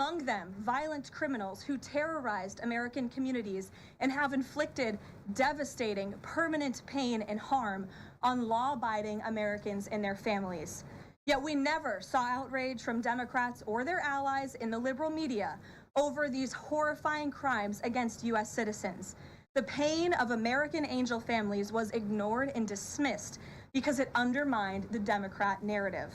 among them violent criminals who terrorized American communities and have inflicted devastating, permanent pain and harm on law-abiding Americans and their families. Yet we never saw outrage from Democrats or their allies in the liberal media over these horrifying crimes against U.S. citizens. The pain of American angel families was ignored and dismissed because it undermined the Democrat narrative.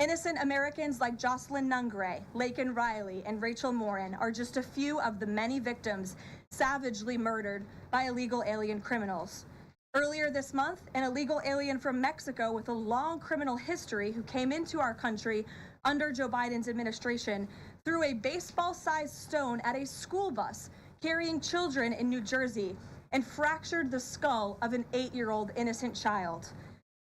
Innocent Americans like Jocelyn Nungray, Laken Riley, and Rachel Morin are just a few of the many victims savagely murdered by illegal alien criminals. Earlier this month, an illegal alien from Mexico with a long criminal history who came into our country under Joe Biden's administration threw a baseball-sized stone at a school bus carrying children in New Jersey and fractured the skull of an 8-year-old innocent child.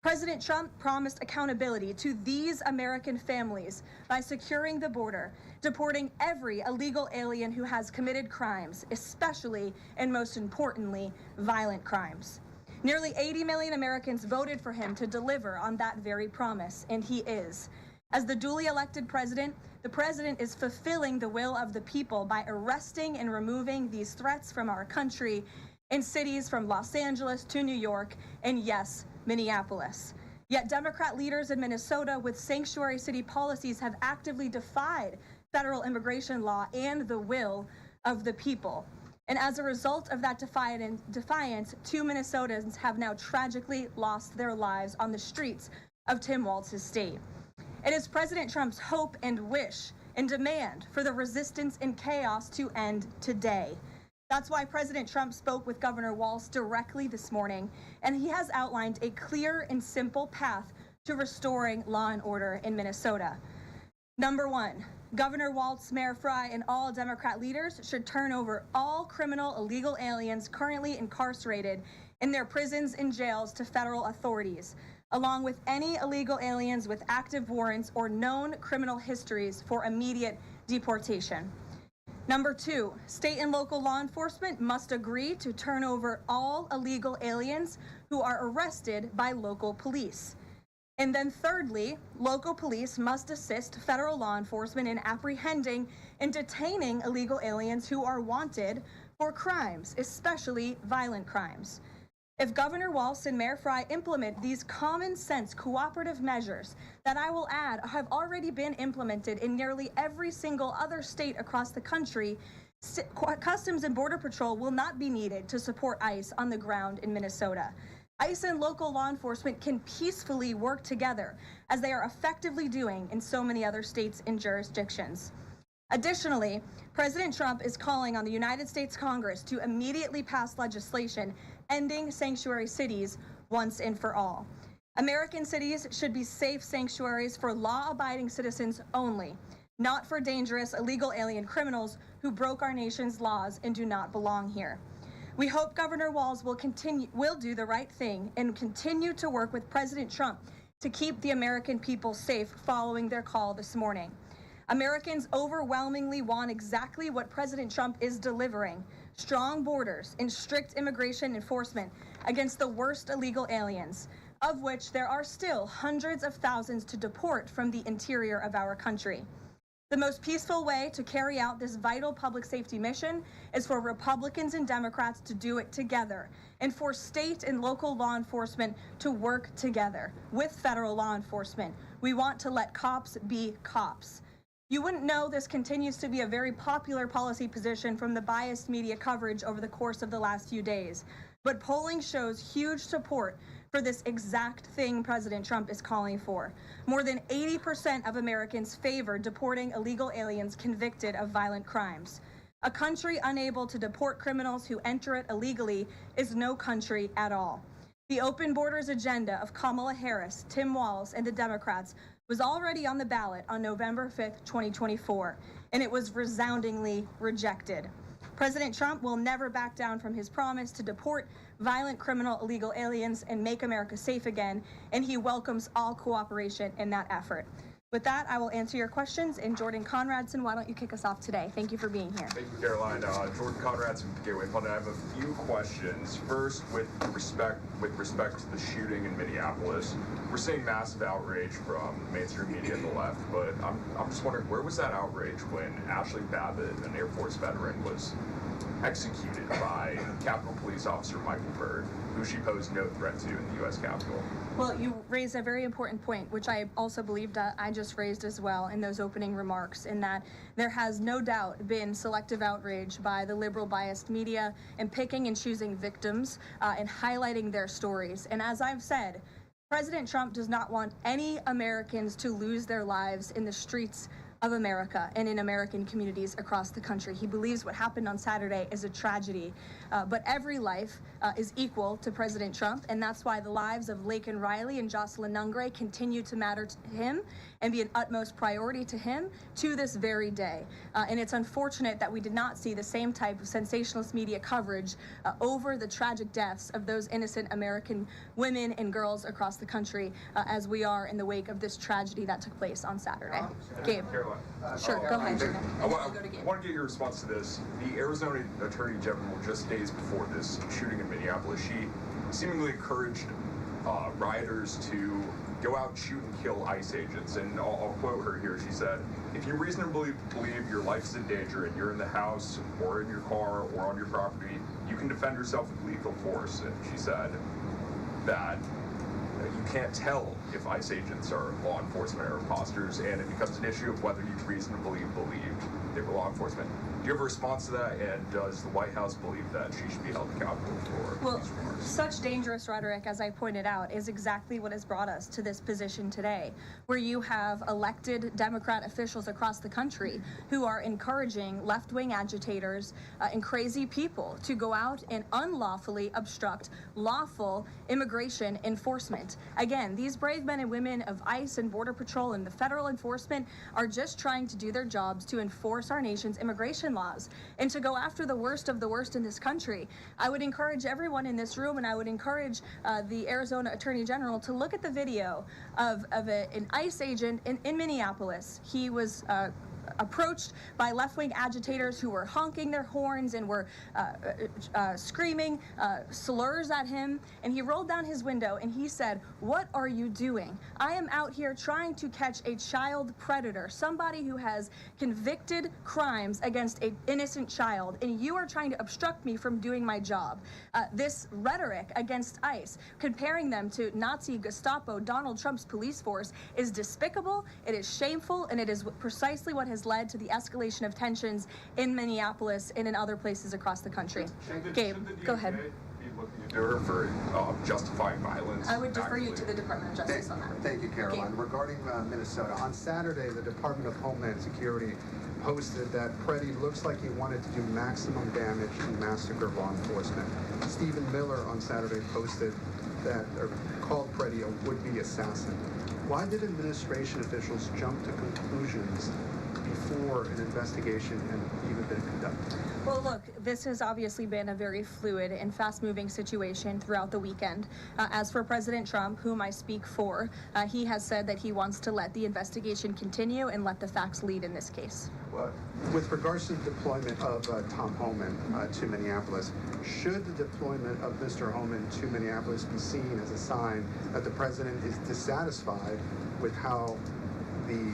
President Trump promised accountability to these American families by securing the border, deporting every illegal alien who has committed crimes, especially and most importantly, violent crimes. Nearly 80 million Americans voted for him to deliver on that very promise, and he is. As the duly elected president, the president is fulfilling the will of the people by arresting and removing these threats from our country in cities from Los Angeles to New York and, yes, Minneapolis. Yet Democrat leaders in Minnesota with sanctuary city policies have actively defied federal immigration law and the will of the people. And as a result of that defiance, 2 Minnesotans have now tragically lost their lives on the streets of Tim Walz's state. It is President Trump's hope and wish and demand for the resistance and chaos to end today. That's why President Trump spoke with Governor Walz directly this morning, and he has outlined a clear and simple path to restoring law and order in Minnesota. Number 1, Governor Walz, Mayor Fry, and all Democrat leaders should turn over all criminal illegal aliens currently incarcerated in their prisons and jails to federal authorities, along with any illegal aliens with active warrants or known criminal histories for immediate deportation. Number 2, state and local law enforcement must agree to turn over all illegal aliens who are arrested by local police. And then thirdly, local police must assist federal law enforcement in apprehending and detaining illegal aliens who are wanted for crimes, especially violent crimes. If Governor Walz and Mayor Fry implement these common sense cooperative measures that I will add have already been implemented in nearly every single other state across the country, Customs and Border Patrol will not be needed to support ICE on the ground in Minnesota. ICE and local law enforcement can peacefully work together, as they are effectively doing in so many other states and jurisdictions. Additionally, President Trump is calling on the United States Congress to immediately pass legislation ending sanctuary cities once and for all. American cities should be safe sanctuaries for law-abiding citizens only, not for dangerous illegal alien criminals who broke our nation's laws and do not belong here. We hope Governor Walz will do the right thing and continue to work with President Trump to keep the American people safe following their call this morning. Americans overwhelmingly want exactly what President Trump is delivering: strong borders and strict immigration enforcement against the worst illegal aliens, of which there are still hundreds of thousands to deport from the interior of our country. The most peaceful way to carry out this vital public safety mission is for Republicans and Democrats to do it together, and for state and local law enforcement to work together with federal law enforcement. We want to let cops be cops. You wouldn't know this continues to be a very popular policy position from the biased media coverage over the course of the last few days, but polling shows huge support for this exact thing President Trump is calling for. More than 80% of Americans favor deporting illegal aliens convicted of violent crimes. A country unable to deport criminals who enter it illegally is no country at all. The open borders agenda of Kamala Harris, Tim Walz, and the Democrats was already on the ballot on November 5th, 2024, and it was resoundingly rejected. President Trump will never back down from his promise to deport violent criminal illegal aliens and make America safe again, and he welcomes all cooperation in that effort. With that, I will answer your questions. And Jordan Conradson, why don't you kick us off today? Thank you for being here. Thank you, Caroline. Jordan Conradson with Gateway Pundit. I have a few questions. First, with respect to the shooting in Minneapolis, we're seeing massive outrage from mainstream media and the left, but I'm just wondering, where was that outrage when Ashley Babbitt, an Air Force veteran, was executed by Capitol Police Officer Michael Byrd, who she posed no threat to in the U.S. Capitol? Well, you raised a very important point, which I also believed I just raised as well in those opening remarks, in that there has no doubt been selective outrage by the liberal biased media in picking and choosing victims and highlighting their stories. And as I've said, President Trump does not want any Americans to lose their lives in the streets of America and in American communities across the country. He believes what happened on Saturday is a tragedy, but every life is equal to President Trump, and that's why the lives of Laken Riley and Jocelyn Nungray continue to matter to him and be an utmost priority to him to this very day. And it's unfortunate that we did not see the same type of sensationalist media coverage over the tragic deaths of those innocent American women and girls across the country as we are in the wake of this tragedy that took place on Saturday. Gabe. Sure, go ahead. I want to get your response to this. The Arizona Attorney General, just days before this shooting in Minneapolis, she seemingly encouraged rioters to go out and shoot and kill ICE agents. And I'll quote her here. She said, "If you reasonably believe your life is in danger and you're in the house or in your car or on your property, you can defend yourself with lethal force." And she said that you can't tell if ICE agents are law enforcement or imposters, and it becomes an issue of whether you reasonably believed they were law enforcement. Do you have a response to that, and does the White House believe that she should be held accountable for these remarks? Such dangerous rhetoric, as I pointed out, is exactly what has brought us to this position today, where you have elected Democrat officials across the country who are encouraging left-wing agitators and crazy people to go out and unlawfully obstruct lawful immigration enforcement. Again, these brave men and women of ICE and Border Patrol and the federal enforcement are just trying to do their jobs to enforce our nation's immigration laws and to go after the worst of the worst in this country. I would encourage everyone in this room, and I would encourage the Arizona Attorney General to look at the video of an ICE agent in Minneapolis. He was approached by left-wing agitators who were honking their horns and were screaming slurs at him, and he rolled down his window and he said, "What are you doing? I am out here trying to catch a child predator, somebody who has convicted crimes against an innocent child, and you are trying to obstruct me from doing my job." This rhetoric against ICE, comparing them to Nazi Gestapo, Donald Trump's police force, is despicable, it is shameful, and it is precisely what has led to the escalation of tensions in Minneapolis and in other places across the country. Gabe, go ahead. Be looking into her for justifying violence? I would defer you to the Department of Justice on that. Thank you, Caroline. Gabe. Regarding Minnesota, on Saturday, the Department of Homeland Security posted that Preddy looks like he wanted to do maximum damage and massacre law enforcement. Stephen Miller on Saturday posted that, or called Preddy a would-be assassin. Why did administration officials jump to conclusions before an investigation had even been conducted? Well, look, this has obviously been a very fluid and fast-moving situation throughout the weekend. As for President Trump, whom I speak for, he has said that he wants to let the investigation continue and let the facts lead in this case. Well, with regards to the deployment of Tom Homan to Minneapolis, should the deployment of Mr. Homan to Minneapolis be seen as a sign that the president is dissatisfied with how the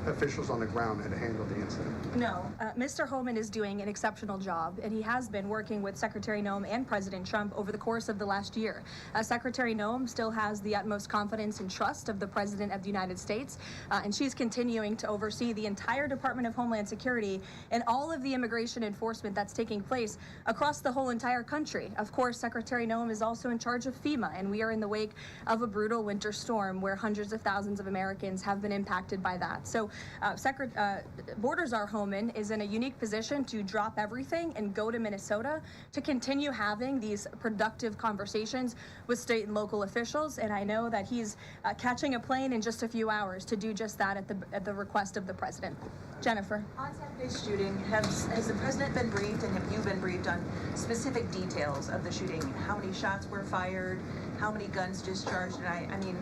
officials on the ground had handled the incident? No, Mr. Homan is doing an exceptional job, and he has been working with Secretary Noem and President Trump over the course of the last year. Secretary Noem still has the utmost confidence and trust of the President of the United States, and she's continuing to oversee the entire Department of Homeland Security and all of the immigration enforcement that's taking place across the whole entire country. Of course, Secretary Noem is also in charge of FEMA, and we are in the wake of a brutal winter storm where hundreds of thousands of Americans have been impacted by that. So Borders Homan is in a unique position to drop everything and go to Minnesota to continue having these productive conversations with state and local officials. And I know that he's catching a plane in just a few hours to do just that at the request of the president. Jennifer. On Saturday's shooting, has the president been briefed, and have you been briefed on specific details of the shooting? How many shots were fired? How many guns discharged? And I mean,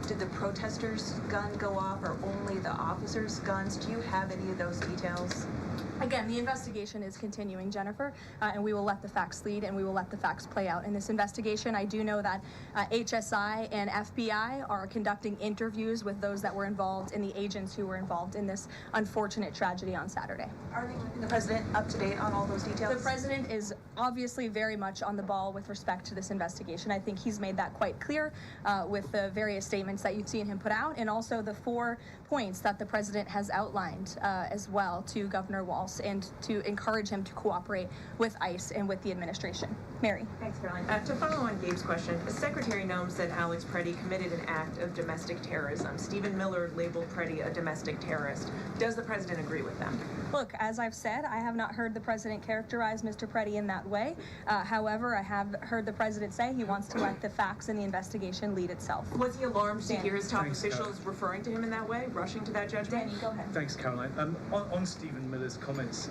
Did the protesters' gun go off or only the officers' guns? Do you have any of those details? Again, the investigation is continuing, Jennifer, and we will let the facts lead and we will let the facts play out in this investigation. I do know that HSI and FBI are conducting interviews with those that were involved and the agents who were involved in this unfortunate tragedy on Saturday. Are they keeping the president up to date on all those details? The president is obviously very much on the ball with respect to this investigation. I think he's made that quite clear with the various statements that you've seen him put out, and also the 4 points that the president has outlined as well to Governor Walz, and to encourage him to cooperate with ICE and with the administration. Mary. Thanks, Caroline. To follow on Gabe's question, Secretary Noem said Alex Preddy committed an act of domestic terrorism. Stephen Miller labeled Preddy a domestic terrorist. Does the president agree with them? Look, as I've said, I have not heard the president characterize Mr. Preddy in that way. However, I have heard the president say he wants to let the facts in the investigation lead itself. Was he alarmed to hear his top Thanks, officials referring to him in that way, rushing to that judgment? Danny, go ahead. Thanks, Caroline. On Stephen Miller's comments,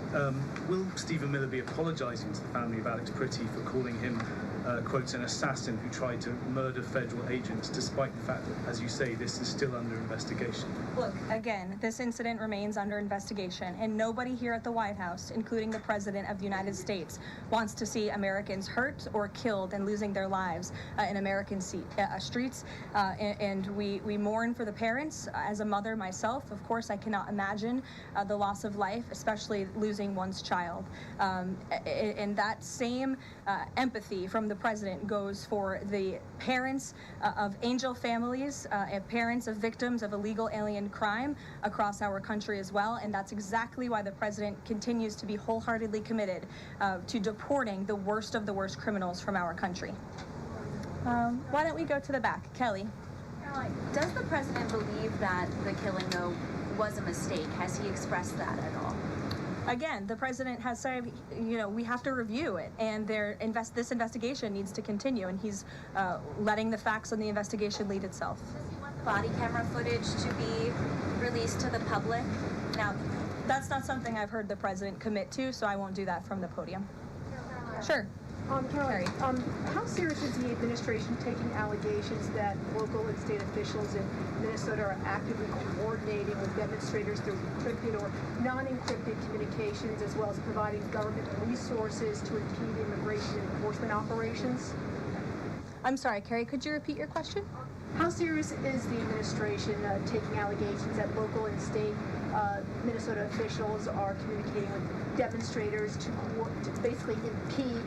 will Stephen Miller be apologising to the family of Alex Preddy for calling him, quote, an assassin who tried to murder federal agents, despite the fact that, as you say, this is still under investigation? Look, again, this incident remains under investigation, and nobody here at the White House, including the President of the United States, wants to see Americans hurt or killed and losing their lives in American streets. And we mourn for the parents. As a mother myself, of course, I cannot imagine the loss of life, especially losing one's child. And that same empathy from the President goes for the parents of angel families and parents of victims of illegal alien crime across our country as well. And that's exactly why the President continues to be wholeheartedly committed to deporting the worst of the worst criminals from our country. Why don't we go to the back? Kelly. Does the president believe that the killing, though, was a mistake? Has he expressed that at all? Again, the president has said, we have to review it, and this investigation needs to continue, and he's letting the facts on the investigation lead itself. Does he want the body camera footage to be released to the public? Now, that's not something I've heard the president commit to, so I won't do that from the podium. Sure. Caroline, how serious is the administration taking allegations that local and state officials in Minnesota are actively coordinating with demonstrators through encrypted or non-encrypted communications, as well as providing government resources to impede immigration enforcement operations? I'm sorry, Carrie, could you repeat your question? How serious is the administration taking allegations that local and state Minnesota officials are communicating with demonstrators to basically impede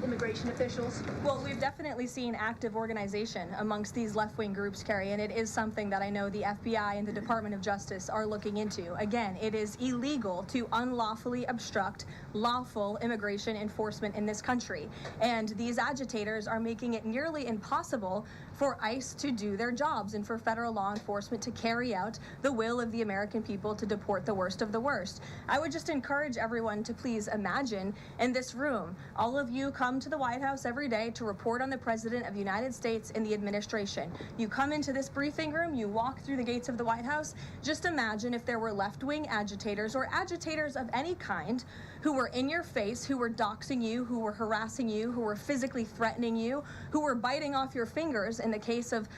immigration officials? Well, we've definitely seen active organization amongst these left-wing groups, Carrie, and it is something that I know the FBI and the Department of Justice are looking into. Again, it is illegal to unlawfully obstruct lawful immigration enforcement in this country, and these agitators are making it nearly impossible for ICE to do their jobs and for federal law enforcement to carry out the will of the American people to deport the worst of the worst. I would just encourage everyone to please imagine in this room, all of you come to the White House every day to report on the President of the United States and the administration. You come into this briefing room, you walk through the gates of the White House. Just imagine if there were left-wing agitators or agitators of any kind who were in your face, who were doxing you, who were harassing you, who were physically threatening you, who were biting off your fingers in the case of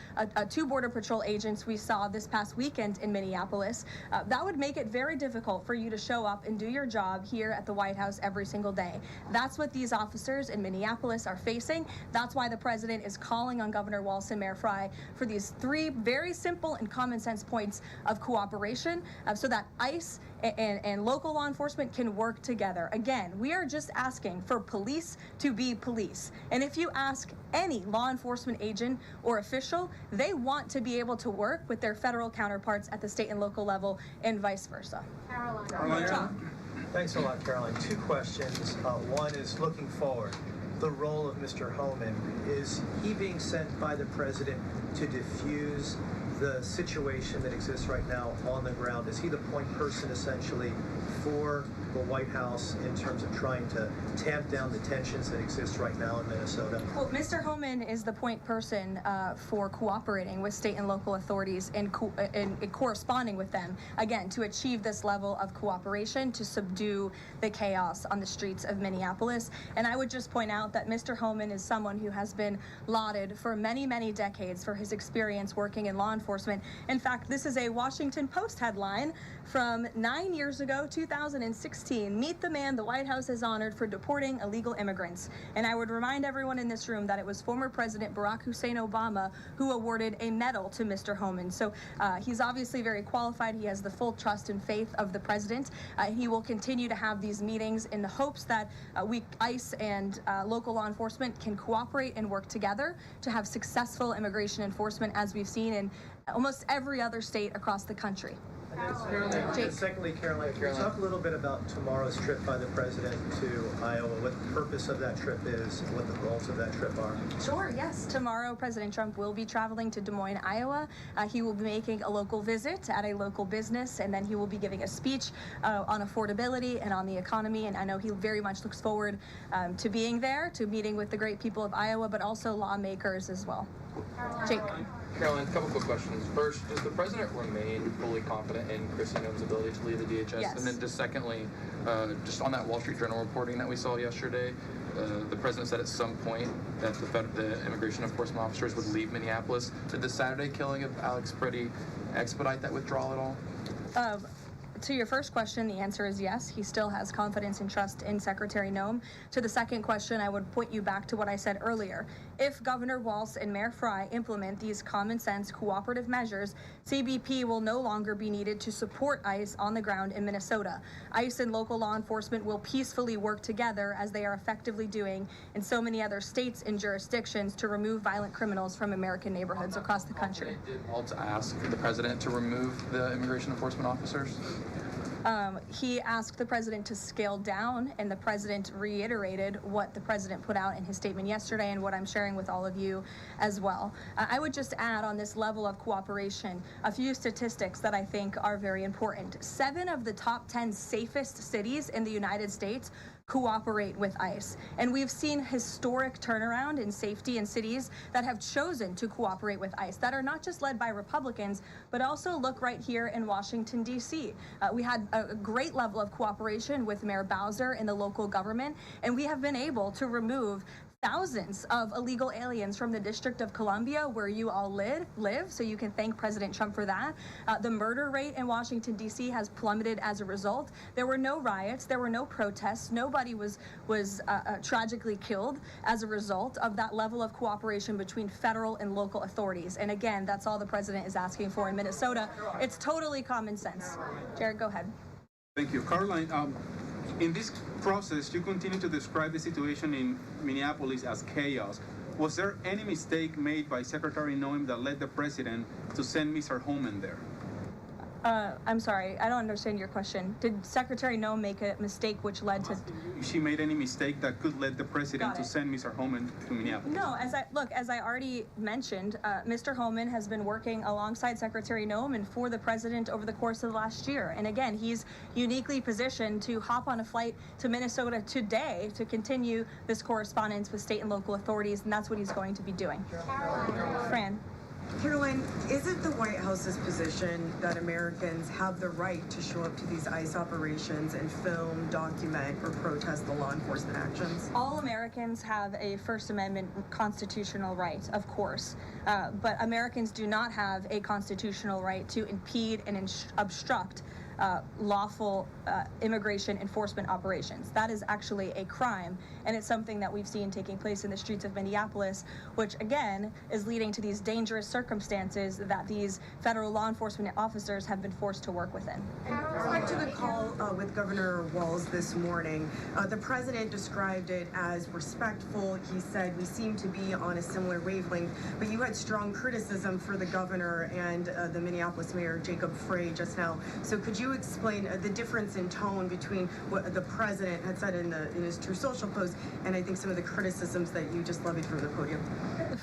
2 Border Patrol agents we saw this past weekend in Minneapolis. That would make it very difficult for you to show up and do your job here at the White House every single day. That's what these officers in Minneapolis are facing. That's why the president is calling on Governor Walz and Mayor Fry for these 3 very simple and common sense points of cooperation so that ICE and local law enforcement can work together. Again, we are just asking for police to be police. And if you ask any law enforcement agent or official, they want to be able to work with their federal counterparts at the state and local level and vice versa. Caroline. Thanks a lot, Caroline. 2 questions. One is looking forward. The role of Mr. Homan. Is he being sent by the president to diffuse the situation that exists right now on the ground? Is he the point person essentially for the White House in terms of trying to tamp down the tensions that exist right now in Minnesota? Well, Mr. Homan is the point person for cooperating with state and local authorities and corresponding with them, again, to achieve this level of cooperation to subdue the chaos on the streets of Minneapolis. And I would just point out that Mr. Homan is someone who has been lauded for many, many decades for his experience working in law enforcement. In fact, this is a Washington Post headline from 9 years ago, 2016. Meet the man the White House has honored for deporting illegal immigrants. And I would remind everyone in this room that it was former President Barack Hussein Obama who awarded a medal to Mr. Homan. So he's obviously very qualified. He has the full trust and faith of the president. He will continue to have these meetings in the hopes that ICE and local law enforcement can cooperate and work together to have successful immigration enforcement, as we've seen in almost every other state across the country. And secondly, Caroline, can you talk a little bit about tomorrow's trip by the president to Iowa, what the purpose of that trip is, and what the goals of that trip are? Sure, yes. Tomorrow, President Trump will be traveling to Des Moines, Iowa. He will be making a local visit at a local business, and then he will be giving a speech on affordability and on the economy. And I know he very much looks forward to being there, to meeting with the great people of Iowa, but also lawmakers as well. Jake. Caroline, a couple quick questions. First, does the president remain fully confident in Kristi Noem's ability to lead the DHS? Yes. And then just secondly, just on that Wall Street Journal reporting that we saw yesterday, the president said at some point that the immigration enforcement officers would leave Minneapolis. Did the Saturday killing of Alex Pretty expedite that withdrawal at all? To your first question, the answer is yes. He still has confidence and trust in Secretary Noem. To the second question, I would point you back to what I said earlier. If Governor Walz and Mayor Fry implement these common sense cooperative measures, CBP will no longer be needed to support ICE on the ground in Minnesota. ICE and local law enforcement will peacefully work together, as they are effectively doing in so many other states and jurisdictions, to remove violent criminals from American neighborhoods across the country. Did Walz ask the president to remove the immigration enforcement officers? He asked the president to scale down, and the president reiterated what the president put out in his statement yesterday and what I'm sharing with all of you as well. I would just add on this level of cooperation a few statistics that I think are very important. 7 of the top 10 safest cities in the United States cooperate with ICE. And we've seen historic turnaround in safety in cities that have chosen to cooperate with ICE, that are not just led by Republicans, but also look right here in Washington, D.C. We had a great level of cooperation with Mayor Bowser and the local government, and we have been able to remove thousands of illegal aliens from the District of Columbia, where you all live, so you can thank President Trump for that. The murder rate in Washington, D.C. has plummeted as a result. There were no riots, there were no protests, nobody was tragically killed as a result of that level of cooperation between federal and local authorities. And again, that's all the president is asking for in Minnesota. It's totally common sense. Jared, go ahead. Thank you. Caroline, in this process, you continue to describe the situation in Minneapolis as chaos. Was there any mistake made by Secretary Noem that led the president to send Mr. Homan there? I'm sorry, I don't understand your question. Did Secretary Noem make a mistake which led to... She made any mistake that could lead the president to send Mr. Homan to Minneapolis? No, as I already mentioned, Mr. Homan has been working alongside Secretary Noem and for the president over the course of the last year. And again, he's uniquely positioned to hop on a flight to Minnesota today to continue this correspondence with state and local authorities, and that's what he's going to be doing. Fran. Caroline, is it the White House's position that Americans have the right to show up to these ICE operations and film, document, or protest the law enforcement actions? All Americans have a First Amendment constitutional right, of course, but Americans do not have a constitutional right to impede and obstruct lawful immigration enforcement operations. That is actually a crime, and it's something that we've seen taking place in the streets of Minneapolis, which again is leading to these dangerous circumstances that these federal law enforcement officers have been forced to work within. With respect to the call with Governor Walz this morning, the president described it as respectful. He said, we seem to be on a similar wavelength, but you had strong criticism for the governor and the Minneapolis mayor, Jacob Frey, just now. So could you you explain the difference in tone between what the president had said in his True Social post and I think some of the criticisms that you just levied from the podium?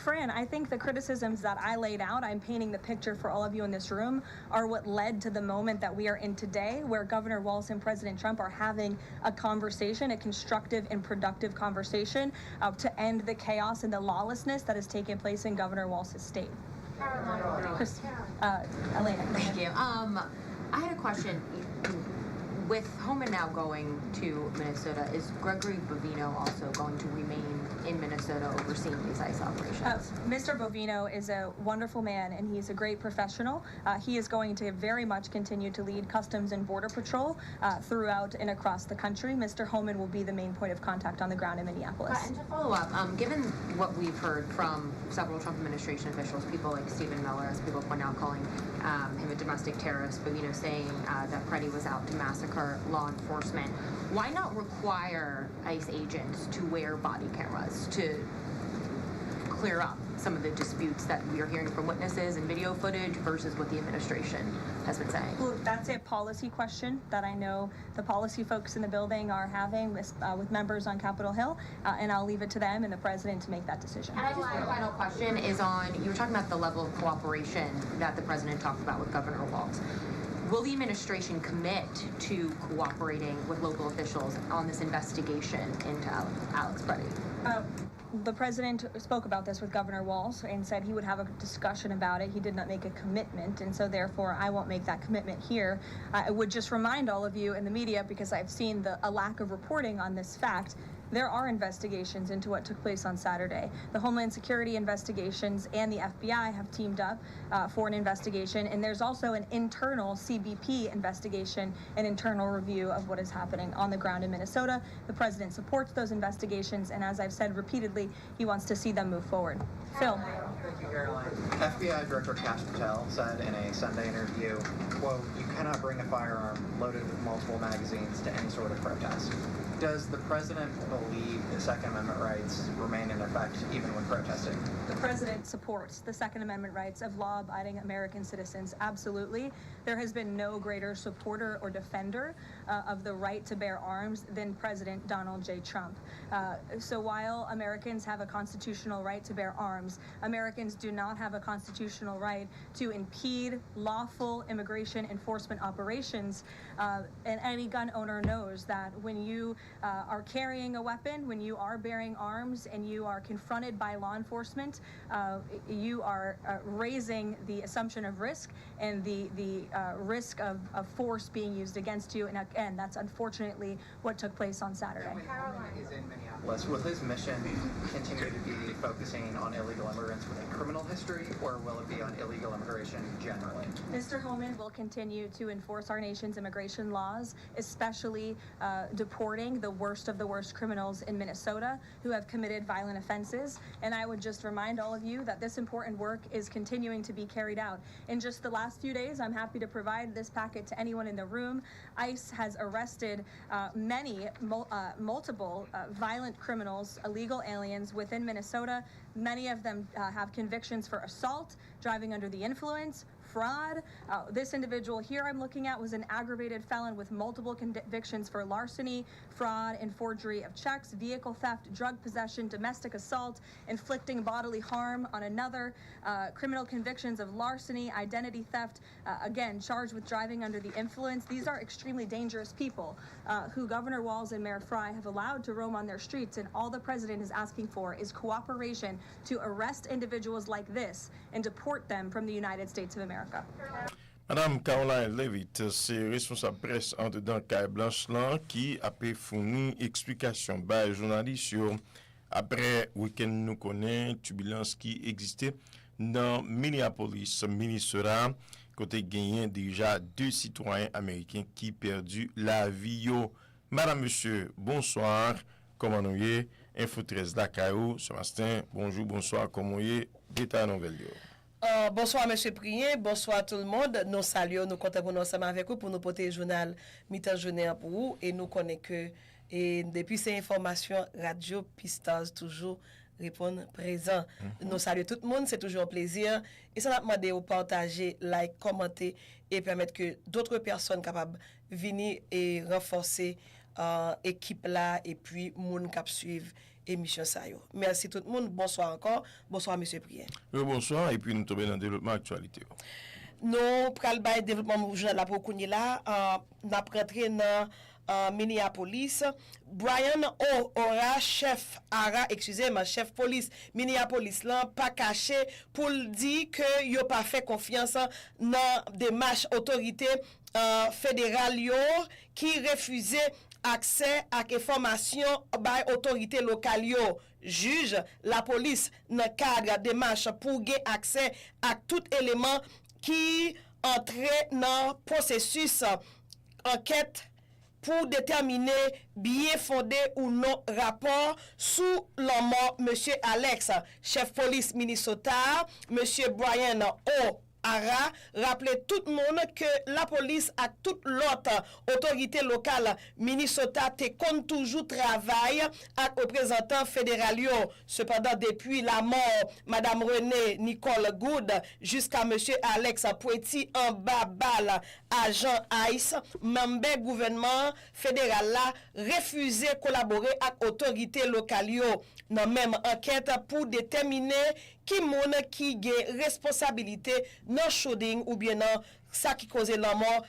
Fran, I think the criticisms that I laid out, I'm painting the picture for all of you in this room, are what led to the moment that we are in today, where Governor Walz and President Trump are having a conversation, a constructive and productive conversation to end the chaos and the lawlessness that has taken place in Governor Walz's state. Elena. Thank you. I had a question. With Homan now going to Minnesota, is Gregory Bovino also going to remain in Minnesota overseeing these ICE operations? Mr. Bovino is a wonderful man, and he's a great professional. He is going to very much continue to lead Customs and Border Patrol throughout and across the country. Mr. Homan will be the main point of contact on the ground in Minneapolis. And to follow up, given what we've heard from several Trump administration officials, people like Stephen Miller, as people point out, calling him a domestic terrorist, Bovino saying that Preddy was out to massacre law enforcement, why not require ICE agents to wear body cameras to clear up some of the disputes that we are hearing from witnesses and video footage versus what the administration has been saying? Well, that's a policy question that I know the policy folks in the building are having with members on Capitol Hill, and I'll leave it to them and the president to make that decision. And I just my final question is on, you were talking about the level of cooperation that the president talked about with Governor Walz. Will the administration commit to cooperating with local officials on this investigation into Alex Preddy? The president spoke about this with Governor Walz and said he would have a discussion about it. He did not make a commitment, and so therefore I won't make that commitment here. I would just remind all of you in the media, because I've seen a lack of reporting on this fact, there are investigations into what took place on Saturday. The Homeland Security investigations and the FBI have teamed up for an investigation, and there's also an internal CBP investigation, an internal review of what is happening on the ground in Minnesota. The president supports those investigations, and as I've said repeatedly, he wants to see them move forward. Phil. Thank you, Caroline. FBI Director Kash Patel said in a Sunday interview, quote, "You cannot bring a firearm loaded with multiple magazines to any sort of protest." Does the president believe the Second Amendment rights remain in effect even when protesting? The president supports the Second Amendment rights of law-abiding American citizens, absolutely. There has been no greater supporter or defender of the right to bear arms than President Donald J. Trump. So while Americans have a constitutional right to bear arms, Americans do not have a constitutional right to impede lawful immigration enforcement operations. And any gun owner knows that when you are carrying a weapon, when you are bearing arms and you are confronted by law enforcement, you are raising the assumption of risk and the risk of force being used against you. And again, that's unfortunately what took place on Saturday. Is in Minneapolis. Will his mission continue to be focusing on illegal immigrants with a criminal history, or will it be on illegal immigration generally? Mr. Homan will continue to enforce our nation's immigration laws, especially deporting the worst of the worst criminals in Minnesota who have committed violent offenses. And I would just remind all of you that this important work is continuing to be carried out. In just the last few days, I'm happy to provide this packet to anyone in the room. ICE has arrested multiple violent criminals, illegal aliens within Minnesota. Many of them have convictions for assault, driving under the influence, fraud. This individual here I'm looking at was an aggravated felon with multiple convictions for larceny, fraud, and forgery of checks, vehicle theft, drug possession, domestic assault, inflicting bodily harm on another, criminal convictions of larceny, identity theft, again, charged with driving under the influence. These are extremely dangerous people who Governor Walz and Mayor Frey have allowed to roam on their streets, and all the president is asking for is cooperation to arrest individuals like this and deport them from the United States of America. Mme Caroline Levitt, c'est responsable presse en dedans Caille Blanche là qui a fourni explication par journaliste sur après week-end nous connaît turbulence qui existait dans Minneapolis, Minnesota, côté gagné déjà 2 citoyens américains qui perdu la vie. Madame, monsieur, bonsoir. Comment nous y est? Info 13 Dakar, ce matin. Bonjour, bonsoir. Comment y est? Détail nouvelle. Bonsoir, M. Prien. Bonsoir tout le monde. Nous saluons, nous comptons pour nous ensemble avec vous pour nous porter le journal mi-temps journée pour vous. Et nous connaissons que depuis ces informations, Radio Pstars toujours répondre présent. Nous saluons tout le monde, c'est toujours un plaisir. Et ça m'a demandé de partager, like, commenter et permettre que d'autres personnes capables de venir et renforcer l'équipe là et puis moun cap suivre émission ça yo. Merci tout le monde. Bonsoir encore. Bonsoir monsieur Prien. Bonsoir et puis nous tombons dans le développement actualité. Nous pral bay développement journal la pour konye là, n'a rentré dans Minneapolis. Brian O'Hara, chef police Minneapolis là pas caché pour dire que yo pas fait confiance dans démarche autorité fédérale yo qui refusait accès à information by autorité locale yo. Juge la police dans cadre démarche pour gagner accès à tout élément qui entre dans processus enquête pour déterminer bien fondé ou non rapport sous la mort monsieur Alex, chef police Minnesota, monsieur Brian O'Hara, rappelez tout le monde que la police a toute l'autre autorité locale Minnesota te compte toujours travail avec représentants fédéraux. Cependant, depuis la mort Mme Renée Nicole Good jusqu'à monsieur Alex Poiti en bas balle agent ICE, membre gouvernement fédéral là refusé collaborer avec autorité locale dans même enquête pour déterminer qui moun qui a responsabilité dans shooting ou bien dans ça qui causait la mort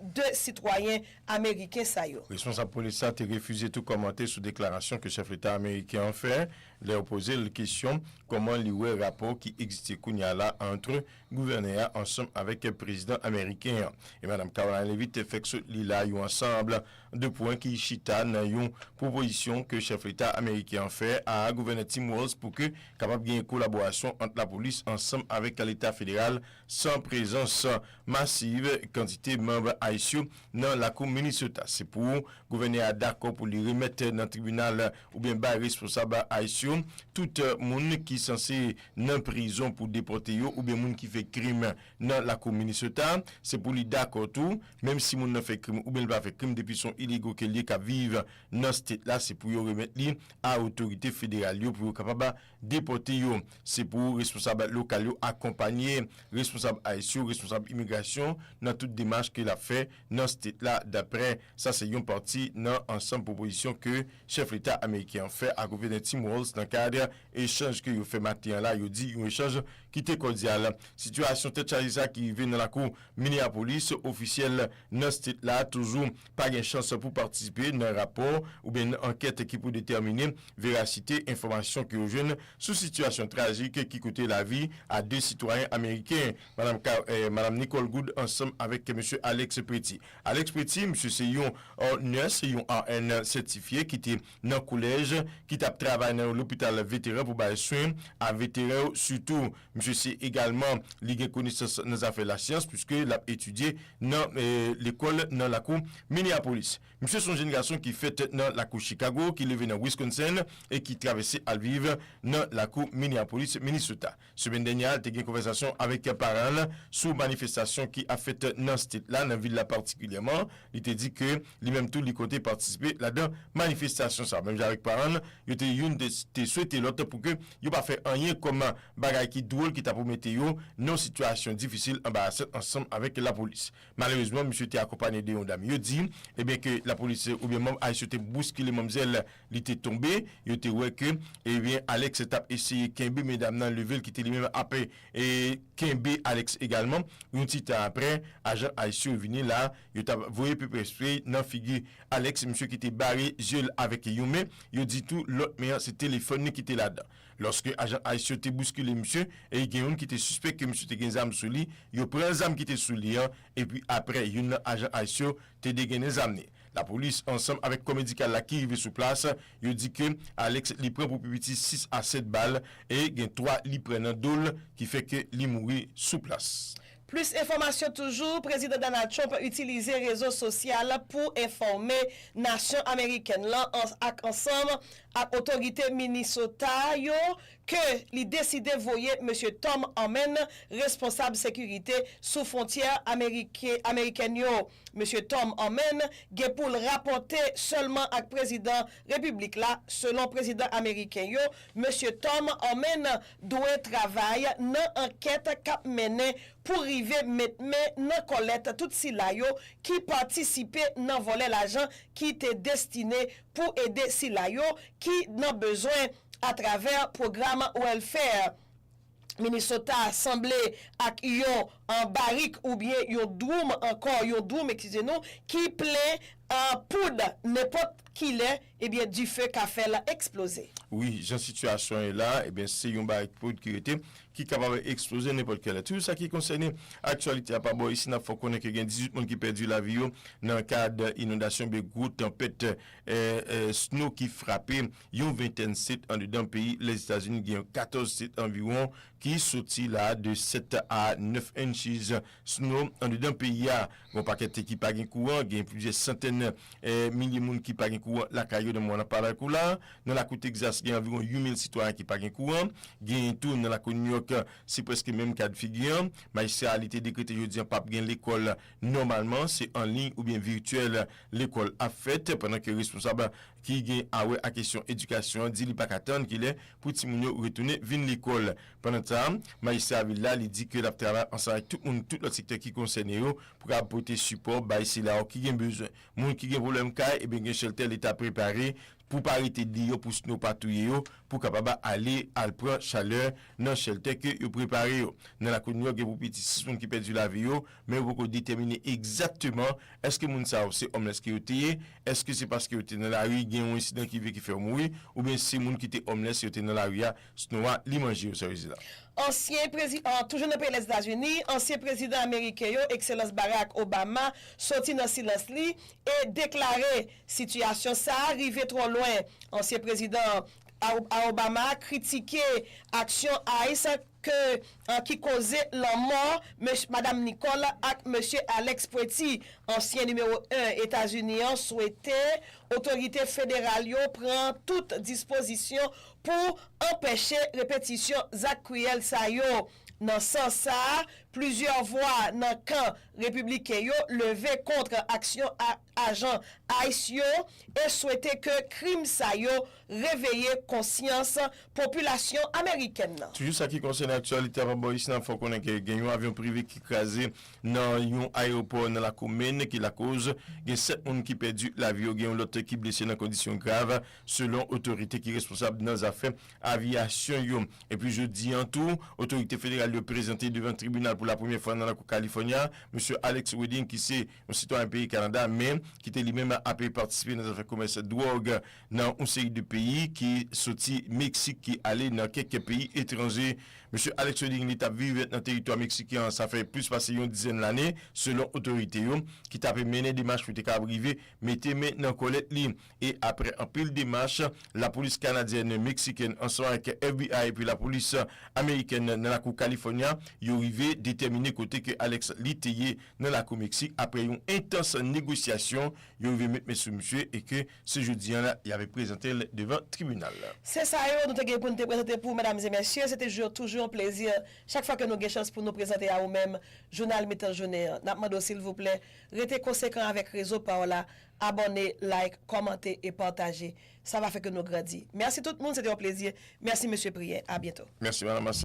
de citoyens américains ça yo. Responsable police a refusé tout commenter sur déclaration que chef d'État américain a fait. Il a posé la question comment lier rapport qui existait là entre gouverneur ensemble avec le président américain. Et Mme Caroline Levitt fait que là yo ensemble de points qui chita dans une proposition que chef d'État américain a fait à gouverneur Tim Walz pour que capable de une collaboration entre la police ensemble avec l'État fédéral sans présence massive quantité de membres haïtiens dans la cour Minnesota. C'est pour gouverneur d'accord pour lui remettre dans le tribunal ou bien bas responsable haïtien tout monde qui est censé dans prison pour déporter ou bien monde qui fait crime dans la cour Minnesota, c'est pour lui d'accord tout, même si monde n'a fait crime ou bien pas fait crime depuis son illégaux que lié qu'à vivre dans cette là, c'est pour remettre lui à autorité fédérale pour capable déporter yo. C'est pour responsable local accompagner responsable haïtien, responsable immigration dans toute démarche qu'il a fait dans cette là. D'après ça, c'est une partie dans ensemble proposition que chef d'État américain fait à gouverneur Tim Walz dans le cadre échange que vous fait matin là. Il dit un échange qui était cordial. Situation tête chargée qui vient dans la cour Minneapolis officiel dans cette là toujours pas de chance pour participer dans un rapport ou bien une enquête qui pour déterminer véracité information que vous jeune sous situation tragique qui coûtait la vie à deux citoyens américains. Madame Nicole Good ensemble avec monsieur Alex Petit. Alex Petit, monsieur c'est un nurse, un RN certifié qui était dans le collège, qui t'a travaillé dans l'hôpital vétéran pour bailler soin à vétérans surtout. Monsieur c'est également lié connaissance dans les affaires de la science puisque il a étudié dans l'école dans la cour Minneapolis. Monsieur son jeune garçon qui fait dans la cour Chicago, qui est dans Wisconsin et qui traversait à vivre dans la cour Minneapolis, Minnesota. Semaine dernière, il y a eu une conversation avec un parent sur manifestation qui a fait dans cette là, dans la ville là particulièrement. Il te dit que lui-même tout les côtés participer là-dedans manifestation ça. Même avec parents, il était une de souhaité l'autre pour que il pas fait rien comme bagaille qui drôle qui t'a prometté yo non situation difficile ensemble avec la police. Malheureusement, monsieur était accompagné de dame. Il dit eh bien que la police ou bien même a été bousculé mademoiselle, il était tombé, il était ouais que eh bien Alex a essayé Kembe mesdames dans level qui était lui-même après et Kembe Alex également. Un petit temps après, agent haïtien venu là, il t'a voyé peu près dans figure Alex monsieur qui était barré yeux avec Yume, il dit tout l'autre mais c'est téléphone qui était là-dedans. Lorsque agent haïtien te bousculé monsieur et il y a un qui était suspect que monsieur te gen zam sous lui, il prend zam qui était sous lui et puis après un agent haïtien te dégainé zamné. La police, ensemble avec le médical là qui arrive sur place, il dit que Alex li prend pour petit 6 à 7 balles et il 3 li prennent dol qui fait que li mourir sur place. Plus d'informations toujours, président Donald Trump a utilisé les réseaux sociaux pour informer nation américaine là ensemble avec autorité Minnesota yo que li décidé voyer M. Tom Homan, responsable sécurité sous frontière américaine yo. M. Tom Homan gen pour le rapporter seulement à président république là, selon président américain yo, M. Tom Homan doit travailler dans enquête cap mené pour arriver mettre dans collecte tout si la yo qui participait dans voler l'argent qui était destiné pour aider si la yo qui n'a besoin à travers programme welfare. Minnesota assemblé ak yon en barrique ou bien yon doum, excusez-nous, qui plaît en poudre n'importe qui l'est, eh bien, du feu qu'a fait là exploser. Oui, j'en situation est là, eh bien, c'est une barrique poudre qui était qui est capable d'exploser n'importe quelle. Tout ça qui concerne l'actualité à Pabo, ici, il faut connaître qu'il y a 18 personnes qui perdu la vie dans le cadre d'inondation, de gros tempête, snow qui frappait, il y a une vingtaine de sites en dedans pays, les États-Unis, il y a 14 sites environ qui sorti là de 7 à 9 inches snow en dedans pays. Il y a un paquet qui pas courant, il y a plusieurs centaines milliers de gens qui pas courant, la caillou de mon appareil là, dans la côte Texas, il y a environ 8000 citoyens qui pas courant, il y a tout dans la côte New York, c'est presque même cas de figure. Magistéralité décrété jeudi pas bien l'école normalement, c'est en ligne ou bien virtuel l'école a fait pendant que responsable qui gagne à question éducation dit li pas attendre qu'il est pour ti moun yo retourner vinn l'école. Pendant ça, magistrat là il dit que la travail ensemble avec tout le monde tout le secteur qui concerne yo pour apporter support ba ici là qui a besoin. Moun qui a problème cas et bien gen shelter l'état préparé pour pas arrêter de pour snow patrouiller pour capable aller à prendre chaleur dans shelter que yo préparé dans la commune yo pour petit 6 moun qui perdu la vie mais vous déterminer exactement est-ce que moun ça c'est homeless qui était est-ce que c'est parce que était dans la rue il y a un incident qui fait mourir ou bien c'est moun qui était homeless qui était dans la rue snow li manger ça là. Ancien président, toujours dans les États-Unis, ancien président américain, Excellence Barack Obama, sorti dans silence li et déclaré situation ça arrivé trop loin. Ancien président Obama critiqué action ICE qui causait la mort Mme Nicole et M. Alex Preti, ancien numéro 1 États-Unis, souhaitait autorité fédérale prend toute disposition pour empêcher répétition actes cruels ça yo. Dans ce sens ça, plusieurs voix dans le camp républicain levé contre action agent haïtien et souhaité que crime ça yo réveiller conscience population américaine. Toujours ça qui concerne l'actualité avant ici il faut connaître que un avion privé qui crasé dans un aéroport dans la commune qui la cause il y a 7 personnes qui perdu la vie il y a l'autre qui blessé dans conditions graves selon autorité qui responsable dans les affaires aviation yo. Et puis jeudi en tout autorité fédérale de présenté devant le tribunal pour la première fois dans la Californie monsieur Alex Wedding qui c'est un citoyen pays Canada mais qui était lui-même à participer dans les affaires commerce drogue dans une série de pays qui sorti Mexique qui allait dans quelques pays étrangers. Monsieur Alex Wedding il t'a vécu dans le territoire mexicain ça fait plus passer une dizaine d'années selon autorité qui t'a mené des marches pour te arriver mettez maintenant collecte ligne et après un pile de marches la police canadienne mexicaine ensemble avec FBI et puis la police américaine dans la cour Californie ils arrivé déterminer côté que Alex Liteye dans la cour Mexique après une intense négociation ils arrivé mettre sous monsieur et que ce jeudi là il avait présenté devant tribunal. C'est ça nous t'ai pour nous présenter pour mesdames et messieurs, c'était toujours un plaisir chaque fois que nous avons chance pour nous présenter à vous-même journal Métal Journée. N'a demandé s'il vous plaît, restez conséquents avec réseau Paola, abonnez, like, commentez et partagez. Ça va faire que nous grandissons. Merci tout le monde, c'était un plaisir. Merci monsieur Prien, à bientôt. Merci madame